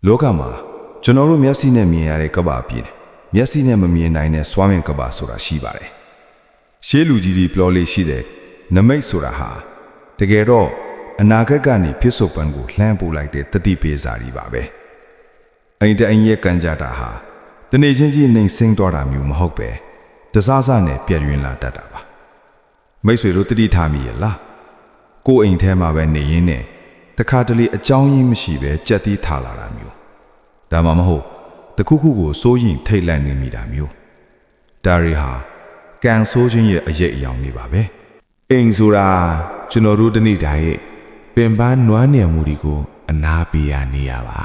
လောကမှာကျွန်တော်တို့မျက်စိနဲ့မြင်ရတဲ့ကပ္ပအပြင်မျက်စိနဲ့မမြင်နိုင်တဲ့စွမ်းမြင်ကပ္ပဆိုတာရှိပါတယ်ရှေးလူကြီးတွေပြောလေးရှိတဲ့နမိတ်ဆိုတာဟာတကယ်တော့အနာဂတ်ကနေဖြစ်စုံပန်းကိုလှမ်းပို့လိုက်တဲ့တတိပေးစာတွေပါပဲအိမ်တိုင်ရဲ့ကံကြတာဟာတနေ့ချင်းချင်းနှိမ်ဆင်းသွားတာမျိုးမဟုတ်ပဲတစားစားနဲ့ပြည့်ရင်လာတတ်တာပါမိတ်ဆွေတို့တတိထားမိရဲ့လားကိုယ်အိမ်ထဲမှာပဲနေရင်းနဲ့တခါတလေအကြောင်းရင်းမရှိပဲကြက်သီးထားလာတာမျိုးဒါမှမဟုတ်တခုခုကိုစိုးရင်ထိတ်လန့်နေမိတာမျိုးဒါရီဟာကံဆိုးခြင်းရဲ့အရေးအယောင်တွေပါပဲအိမ်ဆိုတာကျွန်တော်တို့တနေ့တိုင်းရဲ့ပင်ပန်းနွမ်းနယ်မှုတွေကိုအနာပေးရနေရပါ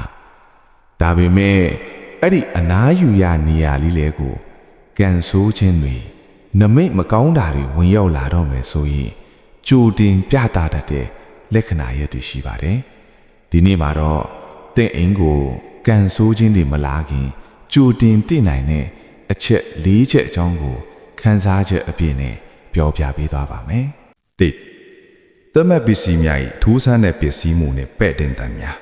ဒါပေမဲ့အဲ့ဒီအနာယူရနေရလေးလေကိုကံဆိုးခြင်းတွေနမိတ်မကောင်းတာတွေဝင်ရောက်လာတော့မယ်ဆိုရင်ကြိုတင်ပြသတတ်တဲ့လက္ခဏာရပ်တွေရှိပါတယ်ဒီနေ့မှာတော့တင့်အိမ်ကိုကံဆိုးခြင်းတွေမလာခင်ကြိုတင်သိနိုင်တဲ့အချက်၄ချက်အကြောင်းကိုခန်းစားချက်အပြည့်နဲ့ပြောပြပေးသွားပါမယ်တိသမတ်ပစ္စည်းများ၏ထူးဆန်းတဲ့ပစ္စည်းမှုနဲ့ပဲ့တင်တန်များ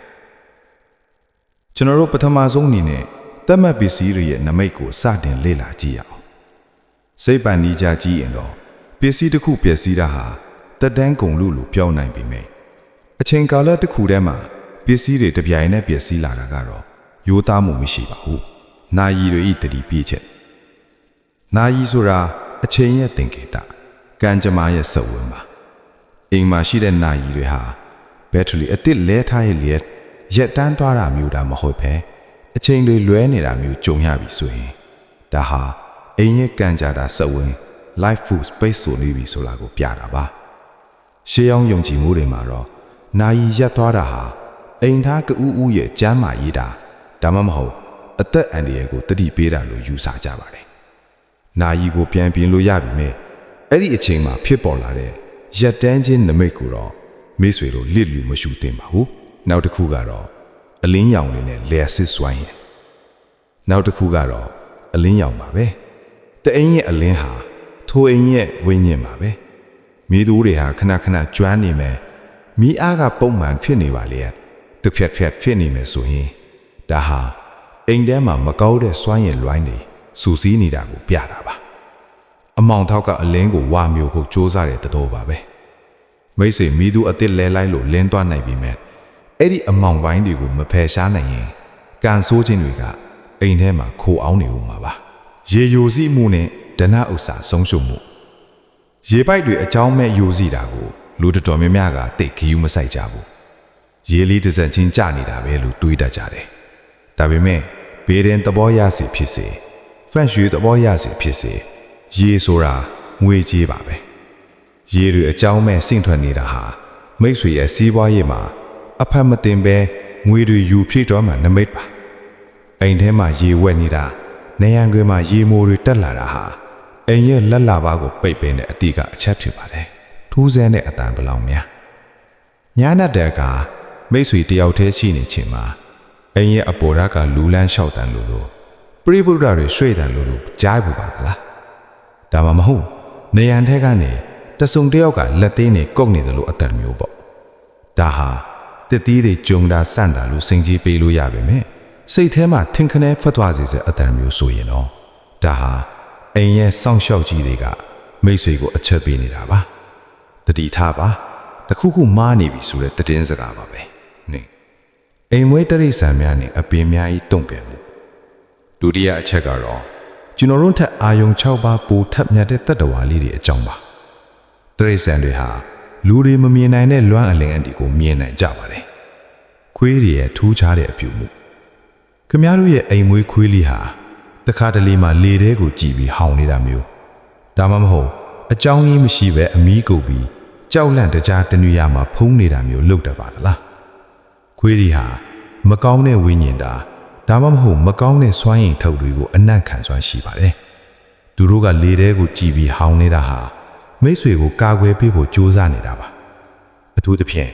ကျွန်တော်တို့ပထမဆုံးအနေနဲ့သမတ်ပစ္စည်းတွေရဲ့နမိတ်ကိုစတင်လေ့လာကြည့်ရအောင်စိတ်ပန်နီးကြကြည့်ရင်တော့ပစ္စည်းတစ်ခုပျက်စီးတာဟာတက်တန်းကုန်လို့ပြောနိုင်ပေမဲ့အချိန်ကာလတစ်ခုတည်းမှာပစ္စည်းတွေတပြိုင်နက်ပျက်စီးလာတာကတော့ရိုးသားမှုမရှိပါဘူးနာယီတွေဤတတိပြေးချက်နာယီဆိုတာအချိန်ရဲ့သင်္ကေတကံကြမ္မာရဲ့စက်ဝင်ပါအိမ်မှာရှိတဲ့နာယီတွေဟာဘက်ထရီအသစ်လဲထားရဲ့လက်ရက်တန်းသွားတာမျိုးဒါမဟုတ်ပဲအချိန်တွေလွဲနေတာမျိုးကြုံရပြီဆိုရင်ဒါဟာအိမ်ရဲ့ကံကြတာစက်ဝင် life food space ဆိုနေပြီဆိုတာကိုပြတာပါရှေးအောင်ယုံကြည်မှုတွေမှာတော့နာယီရက်သွားတာဟာအိမ်သားကူဦးရဲ့ကျမ်းမာရေးတာဒါမှမဟုတ်အသက်အန္တရာယ်ကိုတတိပေးတာလို့ယူဆကြပါတယ်နာယီကိုပြန်ပြင်လို့ရပြီမဲ့အဲ့ဒီအချိန်မှာဖြစ်ပေါ်လာတဲ့ရက်တန်းချင်းနမိတ်ကိုတော့မိတ်ဆွေတို့လစ်လူမရှုသင့်ပါဘူးနောက်တစ်ခုကတော့အလင်းရောင်တွေနဲ့လျှက်စစ်စွမ်းရင်နောက်တစ်ခုကတော့အလင်းရောင်ပါပဲတအိမ်ရဲ့အလင်းဟာထိုအိမ်ရဲ့ဝိညာဉ်ပါပဲမိသူတွေဟာခဏခဏကျွမ်းနေမယ်မိအားကပုံမှန်ဖြစ်နေပါလေတစ်ဖြတ်ဖြစ်နေမယ်ဆိုရင်ဒါဟာအိမ်ထဲမှာမကောင်းတဲ့စွမ်းရည်လွိုင်းတွေစူးစီးနေတာကိုပြတာပါအမောင်ထောက်ကအလင်းကိုဝါမျိုးဖို့စူးစမ်းတဲ့တော်ပါပဲမိတ်ဆွေမိသူအစ်စ်လဲလိုက်လို့လင်းသွားနိုင်ပြီမဲ့အဲ့ဒီအမောင်ပိုင်းတွေကိုမဖယ်ရှားနိုင်ရင်ကံဆိုးခြင်းတွေကအိမ်ထဲမှာခိုအောင်နေဦးမှာပါရေယိုစီးမှုနဲ့ဒဏဥစ္စာဆုံးရှုံးမှုရေပိုက်တွေအကြောင်းမဲ့ယိုစီးတာကိုလူတော်များများကတိတ်ခယူးမဆိုင်ကြဘူးရေလေးတစ်စက်ချင်းကျနေတာပဲလို့တွေးတတ်ကြတယ်ဒါပေမဲ့ဘေးရင်သဘောရစီဖြစ်စေဖန့်ရွှေသဘောရစီဖြစ်စေရေဆိုတာငွေကြေးပါပဲရေတွေအကြောင်းမဲ့ဆင့်ထွက်နေတာဟာမိတ်ဆွေရဲ့စီးပွားရေးမှာအဖက်မတင်ပဲငွေတွေယူဖြည့်တော့မှနမိတ်ပါအိမ်ထဲမှာရေဝက်နေတာနေရန်ခွေမှာရေမိုးတွေတက်လာတာဟာအိမ်ရဲ့လက်လာပါကိုပိတ်ပင်တဲ့အတိကအချက်ဖြစ်ပါတယ်ထူးဆန်းတဲ့အတန်ဘလောင်များညာနတ်တဲ့ကမိတ်ဆွေတယောက်တည်းရှိနေခြင်းမှာအိမ်ရဲ့အပေါ်ဓာတ်ကလူလန်းလျှောက်တန်လို့ပရိပုဒ္ဓတွေရွှေ့တန်လို့ကြားဘူးပါသလားဒါမှမဟုတ်နေရန်ထဲကနေတဆုံတယောက်ကလက်သေးနဲ့ကုတ်နေတယ်လို့အတန်မျိုးပေါ့ဒါဟာတစ်သီးတွေဂျုံတာဆန့်တာလို့စိန်ကြီးပေးလို့ရပါမယ်စိတ်ထဲမှာထင်ခနဲဖွက်သွားစေတဲ့အတန်မျိုးဆိုရင်တော့ဒါဟာအိမ်ရဲ့စောင့်ရှောက်ကြီးတွေကမိတ်ဆွေကိုအချက်ပေးနေတာပါတတိထားပါတခုခုမားနေပြီဆိုတဲ့တည်င်းစကားပါပဲနေအိမ်မွေးတရိษံများနဲ့အပင်များကြီးတုံ့ပြန်မှုဒုတိယအချက်ကတော့ကျွန်တော်တို့ထက်အာယုံ6ပါးပိုထပ်မြတ်တဲ့တတ္တဝါလေးတွေအကြောင်းပါတရိษံတွေဟာလူတွေမမြင်နိုင်တဲ့လွမ်းအလင်းအတီကိုမြင်နိုင်ကြပါတယ်ခွေးတွေရဲ့ထူးခြားတဲ့အပြုမှုခင်ဗျားတို့ရဲ့အိမ်မွေးခွေးလေးဟာတခါတလေမှလေထဲကိုကြည်ပြီးဟောင်နေတာမျိုးဒါမှမဟုတ်အကြောင်းရင်းမရှိပဲအမီးကုတ်ပြီးကြောက်လန့်တကြားတနွေရမှာဖုံးနေတာမျိုးလုပ်တတ်ပါသလားခွေးတွေဟာမကောင်းတဲ့ဝိညာဉ်ဒါမှမဟုတ်မကောင်းတဲ့စွမ်းရည်ထုတ်တွေကိုအနံ့ခံစွမ်းရှိပါတယ်သူတို့ကလေထဲကိုကြည်ပြီးဟောင်နေတာဟာမိတ်ဆွေကိုကာကွယ်ပေးဖို့ကြိုးစားနေတာပါအထူးသဖြင့်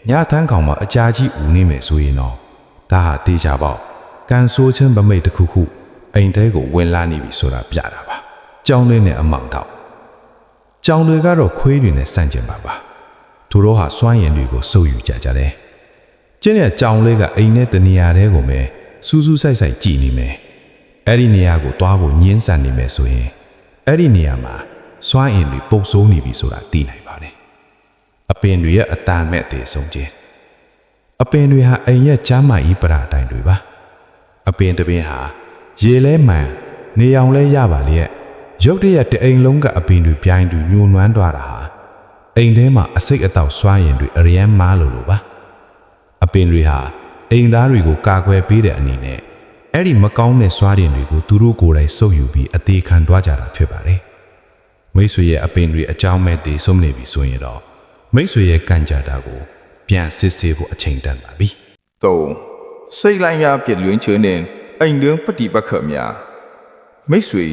ညသန်းကောင်မှာအကြာကြီးဦးနေမယ်ဆိုရင်တော့ဒါဟာတေချာပေါကံဆိုးခြင်းဗမိတ်တစ်ခုခုအိမ်ထဲကိုဝင်လာနေပြီဆိုတာပြတာပါကြောင်းလေးနဲ့အမောင်တော့ကြောင်းတွေကတော့ခွေးတွေနဲ့ဆန့်ကျင်ပါသူတို့ဟာစွမ်းရည်တွေကိုစုပ်ယူကြတယ်ကြ ကျင်းရဲ့ကြောင်လေးကအိမ်နဲ့တနေရာတဲကိုပဲစူးစူးဆိုင်ဆိုင်ကြည်နေမယ်အဲ့ဒီနေရာကိုတွားဖို့ညှင်းဆန်နေမယ်ဆိုရင်အဲ့ဒီနေရာမှာစွမ်းအင်တွေပုတ်ဆိုးနေပြီဆိုတာသိနိုင်ပါတယ်အပင်တွေရဲ့အတန်မဲ့သေးဆုံးခြင်းအပင်တွေဟာအိမ်ရဲ့ချမ်းမာကြီးပရာတိုင်တွေပါအပင်တစ်ပင်ဟာရေလဲမှန်နေအောင်လဲရပါလေရုတ်တရက်တအိမ်လုံးကအပင်တွေပြိုင်တူညှို့နွမ်းသွားတာဟာအိမ်ထဲမှာအစိတ်အတောက်စွမ်းရင်တွေအရန်မားလို့ပါအပင်တွေဟာအိမ်သားတွေကိုကာကွယ်ပေးတဲ့အနေနဲ့အဲ့ဒီမကောင်းတဲ့စွမ်းရင်တွေကိုသူတို့ကိုယ်တိုင်စုပ်ယူပြီးအသေးခံသွားကြတာဖြစ်ပါတယ်မိတ်ဆွေရဲ့အပင်တွေအကြောင်းမဲ့တည်ဆုံးနေပြီဆိုရင်တော့မိတ်ဆွေရဲ့ကံကြတာကိုပြန်စစ်ဆေးဖို့အချိန်တန်ပါပြီ3စိတ်လိုက်များပြည့်လွင်ချွေနဲ့အိမ်တွင်ပฏิပတ်ခတ်များမိတ်ဆွေ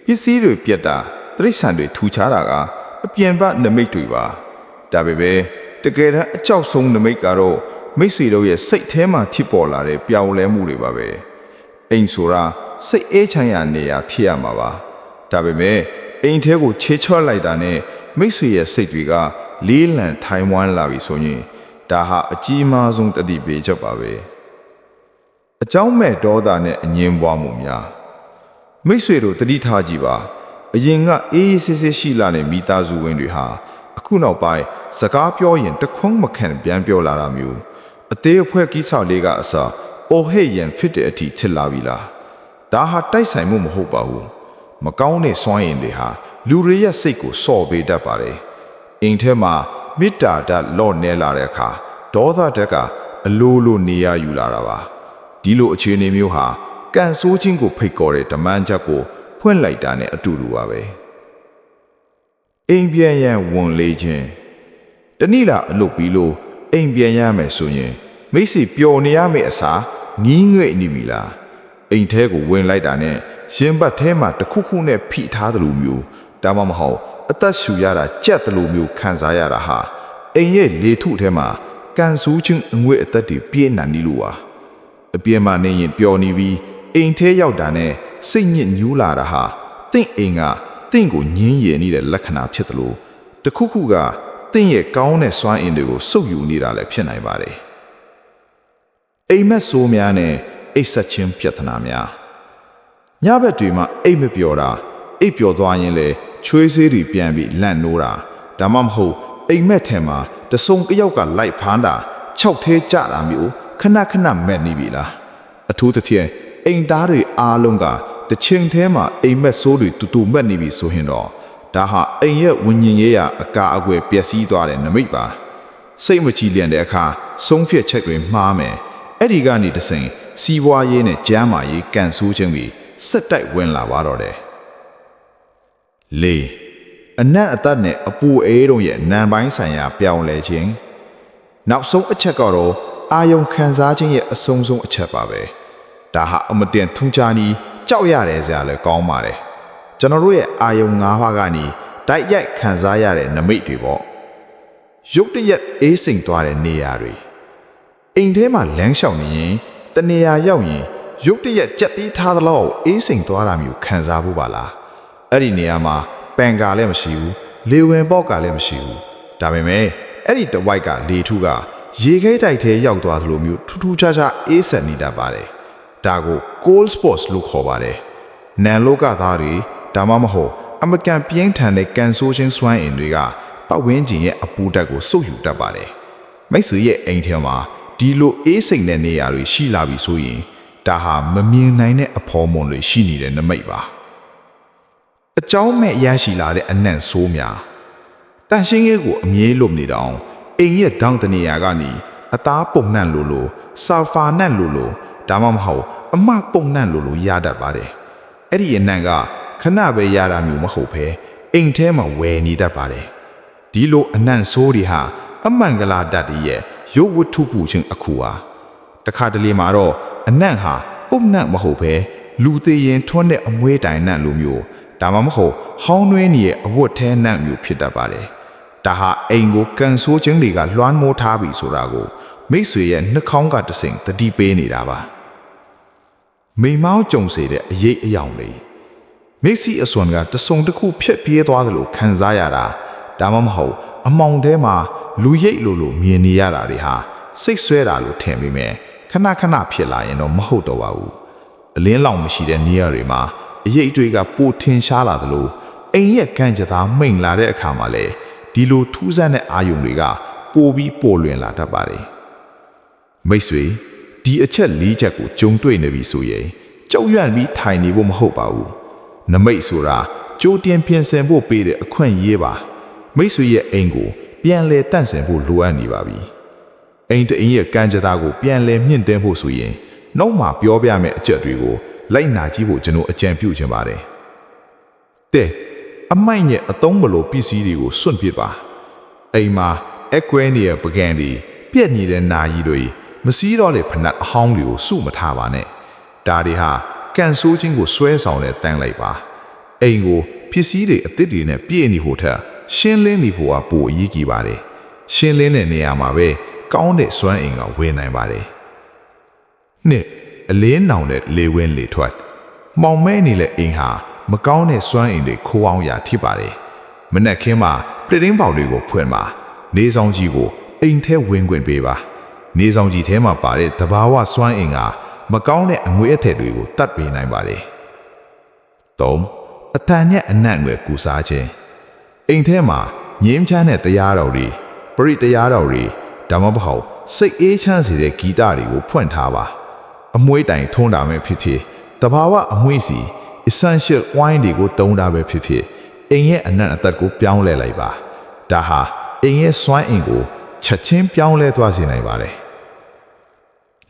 ပစ္စည်းတွေပြက်တာတိရစ္ဆာန်တွေထူခြားတာကအပြင်ဘနမိတ်တွေပါဒါပေမဲ့တကယ်တမ်းအကြောက်ဆုံးနမိတ်ကတော့မိတ်ဆွေတို့ရဲ့စိတ်ထဲမှာဖြစ်ပေါ်လာတဲ့ပြောင်းလဲမှုတွေပါပဲအိမ်ဆိုတာစိတ်အေးချမ်းရနေရာဖြစ်ရမှာပါဒါပေမဲ့အိမ်ထဲကိုချေချော့လိုက်တာနဲ့မိတ်ဆွေရဲ့စိတ်တွေကလေးလံထိုင်ဝမ်းလာပြီဆိုရင်ဒါဟာအကြီးမားဆုံးတတိပေးချက်ပါပဲအကြောင်းမဲ့ဒေါသနဲ့အငြင်းပွားမှုများမိတ်ဆွေတို့တတိထားကြည့်ပါအရင်ကအေးအေးဆေးဆေးရှိလာတဲ့မိသားစုဝင်တွေဟာအခုနောက်ပိုင်းစကားပြောရင်တခွန်းမခံပြန်ပြောလာတာမျိုးအသေးအဖွဲကိစ္စလေးကအစားအော်ဟဲ့ရန်ဖြစ်တဲ့အထိဖြစ်လာပြီလားဒါဟာတိုက်ဆိုင်မှုမဟုတ်ပါဘူးမကောင်းတဲ့စွမ်းရည်တွေဟာလူတွေရဲ့စိတ်ကိုစော့ပေးတတ်ပါတယ်အိမ်ထဲမှာမေတ္တာဓာတ်လော့နေလာတဲ့အခါဒေါသဓာတ်ကအလိုလိုနေရယူလာတာပါဒီလိုအခြေအနေမျိုးဟာကန်ဆိုးခြင်းကိုဖိတ်ခေါ်တဲ့ဓမ္မန်ချက်ကိုဖွင့်လိုက်တာနဲ့အတူတူပါပဲအိမ်ပြန်ရန်ဝန်လေးခြင်းတနည်းလားအလုပ်ပြီးလို့အိမ်ပြန်ရမယ်ဆိုရင်မိတ်ဆွေပျော်နေရမယ့်အစားငီးငွေ့နေပြီလားအိမ်ထဲကိုဝင်လိုက်တာနဲ့ရင်ဘတ်ထဲမှာတခုခုနဲ့ဖိထားတယ်လို့မျိုးဒါမှမဟုတ်အသက်ရှူရတာကြက်တယ်လို့မျိုးခံစားရတာဟာအိမ်ရဲ့လေထုထဲမှာကန်ဆူးခြင်းအငွေ့အသက်တွေပြည့်နှံနေလို့ပါအပြင်းမနေရင်ပျော်နေပြီးအိမ်ထဲရောက်တာနဲ့စိတ်ညစ်ညူးလာတာဟာတင့်အိမ်ကတင့်ကိုညင်းရည်နေတဲ့လက္ခဏာဖြစ်တယ်လို့တခုခုကတင့်ရဲ့ကောင်းတဲ့စွမ်းအင်တွေကိုစုပ်ယူနေတာလည်းဖြစ်နိုင်ပါတယ်အိမ်မက်ဆိုးများနဲ့အိတ်ဆက်ခြင်းပြဿနာများညဘက်တွေမှာအိတ်မပျော်တာအိတ်ပျော်သွားရင်လေချွေးဆေးတွေပြန်ပြီးလန့်နိုးတာဒါမှမဟုတ်အိမ်မက်ထဲမှာတဆုံကယောက်ကလိုက်ဖမ်းတာခြောက်သေးကြတာမျိုးခဏခဏမက်နေပြီလားအထူးသဖြင့်အိမ်သားတွေအားလုံးကတချင်းထဲမှာအိမ်မက်ဆိုးတွေတူတူမက်နေပြီဆိုရင်တော့ဒါဟာအိမ်ရဲ့ဝิญဉ်ရေးရအကာအကွယ်ပျက်စီးသွားတဲ့နမိတ်ပါစိတ်မကြည်လျံတဲ့အခါဆုံးဖြတ်ချက်တွေမှားမယ်အဲ့ဒီကနေတဆင့်စီးပွားရေးနဲ့ကျန်းမာရေးကန်ဆိုးခြင်းတွေစက်တိုက်ဝင်လာပါတော့တယ်၄အနတ်အသက်နဲ့အပူအေးတို့ရဲ့နံပိုင်းဆိုင်ရာပြောင်းလဲခြင်းနောက်ဆုံးအချက်ကတော့အာယုံခံစားခြင်းရဲ့အဆုံးဆုံးအချက်ပါပဲဒါဟာအမတင်ထူးခြားနီးကြောက်ရတယ်စရာလည်းကောင်းပါတယ်ကျွန်တော်တို့ရဲ့အာယုံ၅ပါးကနေတိုက်ရိုက်ခံစားရတဲ့နမိတ်တွေပေါ့ရုတ်တရက်အေးစိမ်သွားတဲ့နေရာတွေအိမ်ထဲမှာလမ်းလျှောက်နေရင်တနေရာရောက်ရင်ရုတ်တရက်ကြက်တီးထားသလောက်အေးစိမ်သွားတာမျိုးခံစားဖို့ပါလားအဲ့ဒီနေရာမှာပန်ကာလည်းမရှိဘူးလေဝင်ပေါက်ကလည်းမရှိဘူးဒါပေမဲ့အဲ့ဒီတဝိုက်ကလေထုကရေခဲတိုက်ထဲရောက်သွားသလိုမျိုးထူးထူးခြားခြားအေးဆက်နေတတ်ပါတယ်ဒါကို cold sports လို့ခေါ်ပါတယ်နန်လောကသားတွေဒါမှမဟုတ်အမကန်ပြင်းထန်တဲ့ကန်ဆိုးခြင်းစွမ်းအင်တွေကပတ်ဝန်းကျင်ရဲ့အပူဓာတ်ကိုစုပ်ယူတတ်ပါတယ်မိတ်ဆွေရဲ့အိမ်ထဲမှာဒီလိုအေးစိမ်တဲ့နေရာတွေရှိလာပြီဆိုရင်ဒါဟာမမြင်နိုင်တဲ့အဖော်မွန်တွေရှိနေတဲ့နမိတ်ပါအကြောင်းမဲ့ရရှိလာတဲ့အနံ့ဆိုးများတန်ရှင်းရေးကိုအမြဲလွတ်နေတောင်အိမ်ရဲ့ဒေါင်းတနေရာကနေအသားပုံနှံ့လို့ဆာဖာနှံ့လို့ဒါမှမဟုတ်အမပုံနှံ့လို့ရတတ်ပါတယ်အဲ့ဒီအနံ့ကခဏပဲရတာမျိုးမဟုတ်ဘဲအိမ်ထဲမှာဝယ်နေတတ်ပါတယ်ဒီလိုအနံ့ဆိုးတွေဟာအမှန်ကလာတတ်ရဲ့ရုပ်ဝတ္ထုပူခြင်းအခုဟာတခါတလေမှာတော့အနံ့ဟာပုံနှံ့မဟုတ်ဘဲလူသေးရင်ထွန်းတဲ့အမွေးတိုင်နှံ့လိုမျိုးဒါမှမဟုတ်ဟောင်းနှွေးနေရဲ့အဝတ်ထဲနှံ့မျိုးဖြစ်တတ်ပါတယ်ဒါဟာအိမ်ကိုကန်ဆိုးခြင်းတွေကလွှမ်းမိုးထားပြီဆိုတာကိုမိတ်ဆွေရဲ့နှာခေါင်းကတဆင့်သတိပေးနေတာပါမိမောင်းကြုံစေတဲ့အရေးအယောင်တွေမိတ်စီအစွန်ကတဆုံတစ်ခုဖြက်ပြေးသွားသလိုခံစားရတာဒါမှမဟုတ်အမောင်ထဲမှာလူရိတ်လိုမြင်နေရတာတွေဟာ စိတ်ဆွဲတာလို့ထင်မိမယ်ခဏခဏဖြစ်လာရင်တော့မဟုတ်တော့ပါဘူးအလင်းလောင်မရှိတဲ့နေရာတွေမှာအရေးတွေကပိုထင်ရှားလာသလိုအိမ်ရဲ့ကန့်ကြသားမိန်လာတဲ့အခါမှာလေဒီလိုထူးဆန်းတဲ့အာယုံတွေကပိုပြီးပေါ်လွင်လာတတ်ပါတယ်မိတ်ဆွေဒီအချက်၄ချက်ကိုကြုံတွေ့နေပြီဆိုရင်ကြောက်ရွံ့ပြီးထိုင်နေဖို့မဟုတ်ပါဘူးနမိတ်ဆိုတာကြိုးတင်ပြင်ဆင်ဖို့ပေးတဲ့အခွင့်အရေးပါမိတ်ဆွေရဲ့အိမ်ကိုပြန်လဲတန့်စင်ဖို့လိုအပ်နေပါပြီအိမ်တအိမ်ရဲ့ကန့်ကြသားကိုပြန်လဲမြင့်တင်ဖို့ဆိုရင်နောက်မှပြောပြမယ့်အချက်တွေကိုလိုက်နာကြည့်ဖို့ကျွန်တော်အကြံပြုချင်ပါတယ်တဲ့အမိုက်နဲ့အသုံးမလို့ပစ္စည်းတွေကိုစွန့်ပစ်ပါအိမ်မှာအကွဲနေတဲ့ပကံတွေပြက်နေတဲ့နာရီတွေမစည်းတော့လေဖနက်အဟောင်းတွေကိုစုမထားပါနဲ့ဒါတွေဟာကန်ဆိုးခြင်းကိုဆွဲဆောင်တဲ့တန်းလိုက်ပါအိမ်ကိုပစ္စည်းတွေအသစ်တွေနဲ့ပြည့်နေဖို့ထက်ရှင်းလင်းနေဖို့ကပိုအရေးကြီးပါတယ်ရှင်းလင်းတဲ့နေရာမှာပဲကောင်းတဲ့စွမ်းအင်ကဝင်နိုင်ပါတယ်နှစ်အလင်းနောင်တဲ့လေဝင်းလေထွက်မောင်မဲနေတဲ့အိမ်ဟာမကောင်းတဲ့စွမ်းအင်တွေခိုးအောင်ရာဖြစ်ပါတယ်မနက်ခင်းမှာပြည်ရင်းပေါတွေကိုဖွင့်ပါနေဆောင်ကြီးကိုအိမ်ထဲဝင်ခွင့်ပေးပါနေဆောင်ကြီးထဲမှာပါတဲ့တဘာဝစွမ်းအင်ကမကောင်းတဲ့အငွေအထည်တွေကိုတတ်ပေးနိုင်ပါတယ်၃အတန်နဲ့အနံ့ငွေကူစားခြင်းအိမ်ထဲမှာငြင်းချမ်းတဲ့တရားတော်တွေပရိတရားတော်တွေဒါမှမဟုတ်စိတ်အေးချမ်းစေတဲ့ဂီတတွေကိုဖွင့်ထားပါအမွှေးတိုင်ထုံးတာပဲဖြစ်ဖြစ်တဘာဝအမွှေးစီ essential wine တွေကိုတုံးတာပဲဖြစ်ဖြစ်အိမ်ရဲ့အနံ့အသက်ကိုပြောင်းလဲလိုက်ပါဒါဟာအိမ်ရဲ့စွမ်းအင်ကိုချက်ချင်းပြောင်းလဲသွားစေနိုင်ပါတယ်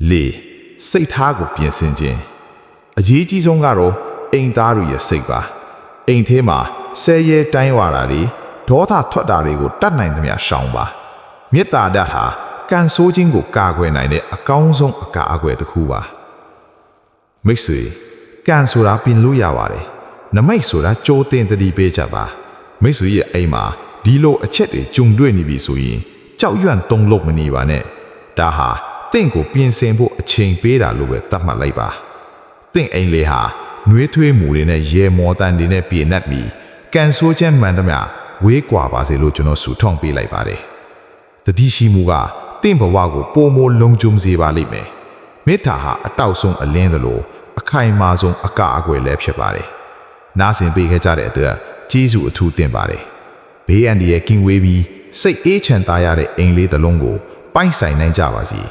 ၄စိတ်ထားကိုပြင်ဆင်ခြင်းအရေးကြီးဆုံးကတော့အိမ်သားတွေရဲ့စိတ်ပါအိမ်ထဲမှာဆဲရဲတိုင်းဝါတာတွေဒေါသထွက်တာတွေကိုတတ်နိုင်သမျှရှောင်ပါမေတ္တာဓာတ်ဟာကန်ဆိုးခြင်းကိုကာကွယ်နိုင်တဲ့အကောင်းဆုံးအကာအကွယ်တစ်ခုပါမိတ်ဆွေကန်ဆိုတာပြင်လို့ရပါတယ်နမိတ်ဆိုတာကြိုးတင်တတိပေးကြပါမိတ်ဆွေရဲ့အိမ်မှာဒီလိုအချက်တွေဂျုံတွေ့နေပြီဆိုရင်ကြောက်ရွံ့တုန်လှုပ်မနေပါနဲ့ဒါဟာတင့်ကိုပြင်ဆင်ဖို့အချိန်ပေးတာလို့ပဲသတ်မှတ်လိုက်ပါတင့်အိမ်လေးဟာနှွေးထွေးမှုတွေနဲ့ရေမောတန်တွေနဲ့ပြည့်နှက်ပြီးကန်ဆိုးခြင်းမှန်သမျှဝေးကွာပါစေလို့ကျွန်တော်ဆုထောင်းပေးလိုက်ပါတယ်တတိရှိမှုကတင့်ဘဝကိုပိုမိုလုံခြုံစေပါလိမ့်မယ်မေတ္တာဟာအတောက်ဆုံးအလင်းသလိုအခိုင်အမာဆုံးအကာအကွယ်လည်းဖြစ်ပါတယ်နားဆင်ပေးခဲ့ကြတဲ့အတွက်ကျေးဇူးအထူးတင်ပါတယ်ဘေးအန္တရာယ်ကင်းဝေးပြီးစိတ်အေးချမ်းသာရတဲ့အိမ်လေးတစ်လုံးကိုပိုင်ဆိုင်နိုင်ကြပါစေ